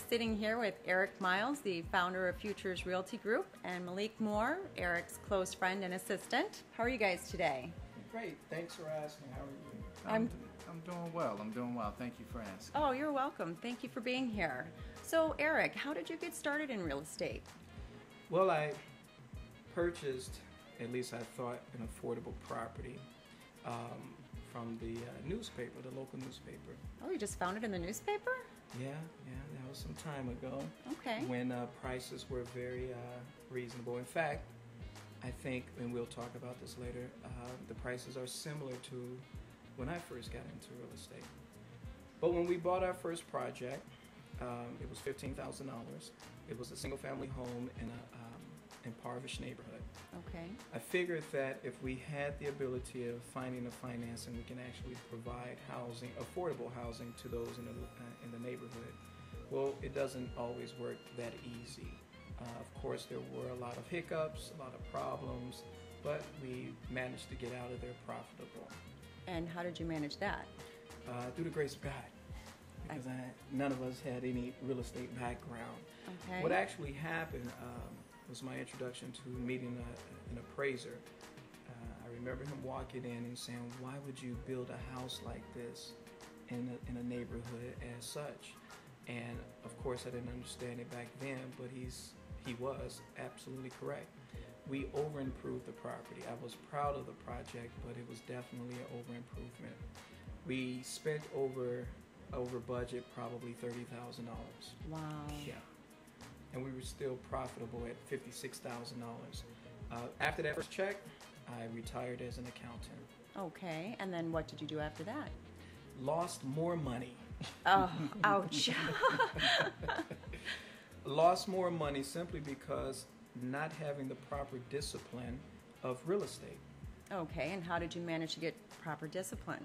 sitting here with Eric Miles, the founder of Futures Realty Group, and Malik Moore, Eric's close friend and assistant. How are you guys today? Great. Thanks for asking. How are you? I'm doing well. I'm doing well. Thank you for asking. Oh, you're welcome. Thank you for being here. So, Eric, how did you get started in real estate? Well, I purchased, at least I thought, an affordable property from the newspaper, the local newspaper. Oh, you just found it in the newspaper? Yeah, that was some time ago. Okay. When prices were very reasonable. In fact, I think, and we'll talk about this later, the prices are similar to when I first got into real estate. But when we bought our first project, it was $15,000. It was a single-family home in a impoverished neighborhood. Okay. I figured that if we had the ability of finding the financing, we can actually provide housing, affordable housing, to those in the neighborhood. Well, it doesn't always work that easy. Of course, there were a lot of hiccups, a lot of problems, but we managed to get out of there profitable. And how did you manage that? Through the grace of God, because none of us had any real estate background. Okay. What actually happened was my introduction to meeting an appraiser. I remember him walking in and saying, "Why would you build a house like this in a neighborhood as such?" And of course, I didn't understand it back then, but he was absolutely correct. We over-improved the property. I was proud of the project, but it was definitely an over-improvement. We spent over budget, probably $30,000. Wow. Yeah. And we were still profitable at $56,000. After that first check, I retired as an accountant. Okay, and then what did you do after that? Lost more money. Oh, ouch. Lost more money simply because not having the proper discipline of real estate. Okay, and how did you manage to get proper discipline?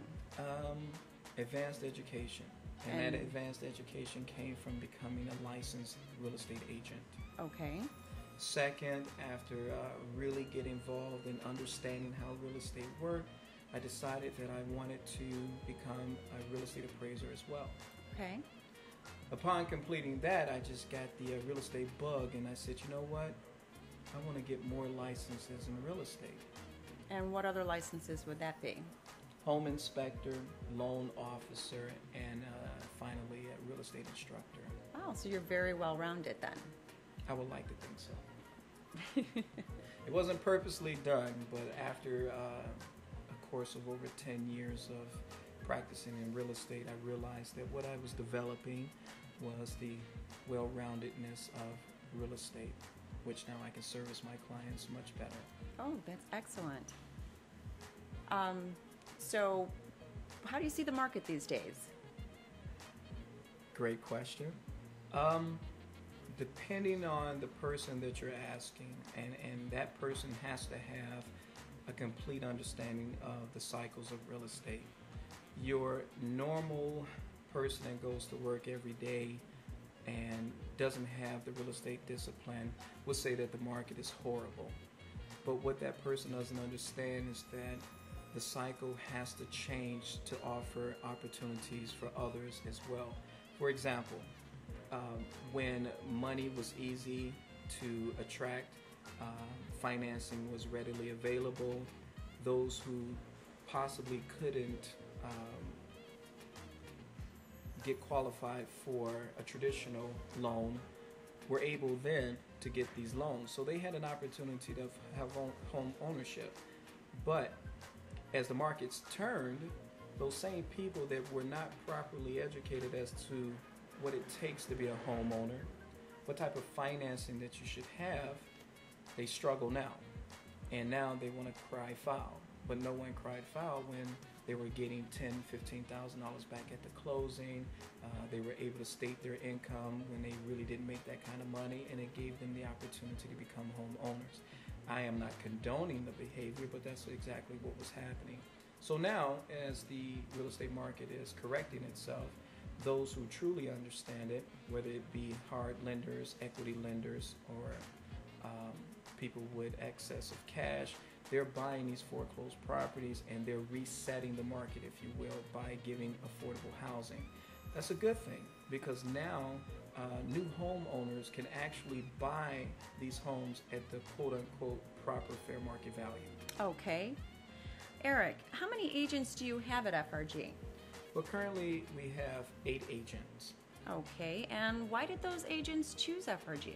Advanced education. And that advanced education came from becoming a licensed real estate agent. Okay. Second, after really getting involved in understanding how real estate worked, I decided that I wanted to become a real estate appraiser as well. Okay. Upon completing that, I just got the real estate bug, and I said, you know what? I want to get more licenses in real estate. And what other licenses would that be? Home inspector, loan officer, and finally a real estate instructor. Oh, so you're very well rounded then. I would like to think so. It wasn't purposely done, but after a course of over 10 years of practicing in real estate, I realized that what I was developing was the well-roundedness of real estate, which now I can service my clients much better. Oh, that's excellent. So, how do you see the market these days? Great question. Depending on the person that you're asking, and that person has to have a complete understanding of the cycles of real estate. Your normal person that goes to work every day and doesn't have the real estate discipline will say that the market is horrible. But what that person doesn't understand is that the cycle has to change to offer opportunities for others as well. For example, when money was easy to attract, financing was readily available, those who possibly couldn't get qualified for a traditional loan were able then to get these loans. So they had an opportunity to have home ownership. But as the markets turned, those same people that were not properly educated as to what it takes to be a homeowner, what type of financing that you should have, they struggle now. And now they want to cry foul. But no one cried foul when they were getting $10,000, $15,000 back at the closing. They were able to state their income when they really didn't make that kind of money, and it gave them the opportunity to become homeowners. I am not condoning the behavior, but that's exactly what was happening. So now, as the real estate market is correcting itself, those who truly understand it, whether it be hard lenders, equity lenders, or people with excess of cash, they're buying these foreclosed properties and they're resetting the market, if you will, by giving affordable housing. That's a good thing, because now new homeowners can actually buy these homes at the quote-unquote proper fair market value. Okay. Eric, how many agents do you have at FRG? Well, currently we have 8 agents. Okay, and why did those agents choose FRG?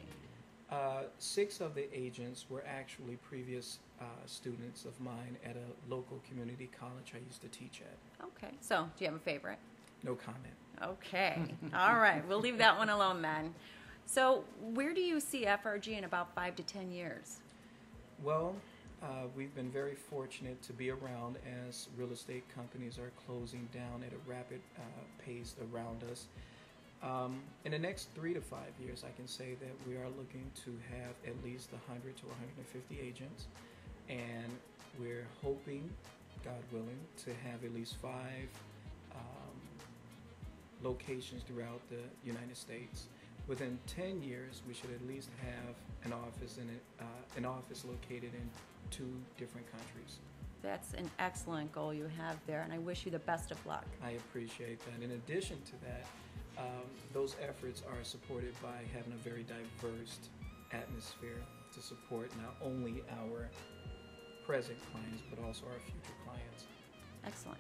6 of the agents were actually previous students of mine at a local community college I used to teach at. Okay, so do you have a favorite? No comment. Okay, all right, we'll leave that one alone then. So where do you see FRG in about 5 to 10 years? Well, we've been very fortunate to be around as real estate companies are closing down at a rapid pace around us. In the next 3 to 5 years, I can say that we are looking to have at least 100 to 150 agents, and we're hoping, God willing, to have at least 5 locations throughout the United States. Within 10 years, we should at least have an office located in 2 different countries. That's an excellent goal you have there, and I wish you the best of luck. I appreciate that. In addition to that, those efforts are supported by having a very diverse atmosphere to support not only our present clients, but also our future clients. Excellent.